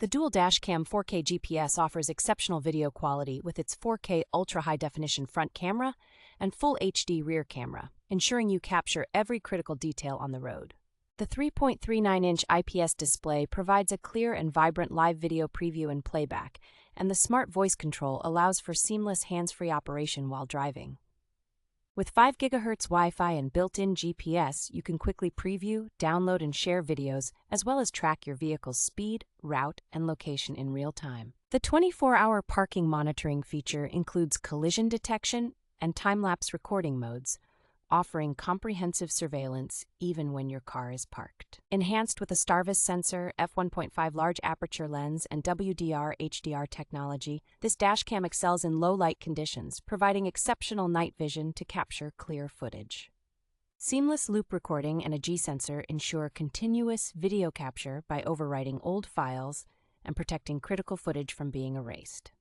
The dual dashcam 4K GPS offers exceptional video quality with its 4K ultra-high-definition front camera and full HD rear camera, ensuring you capture every critical detail on the road. The 3.39-inch IPS display provides a clear and vibrant live video preview and playback, and the smart voice control allows for seamless hands-free operation while driving. With 5 GHz Wi-Fi and built-in GPS, you can quickly preview, download, and share videos, as well as track your vehicle's speed, route, and location in real time. The 24-hour parking monitoring feature includes collision detection and time-lapse recording modes, offering comprehensive surveillance even when your car is parked. Enhanced with a STARVIS sensor, f1.5 large aperture lens, and WDR HDR technology, this dashcam excels in low-light conditions, providing exceptional night vision to capture clear footage. Seamless loop recording and a G-sensor ensure continuous video capture by overwriting old files and protecting critical footage from being erased.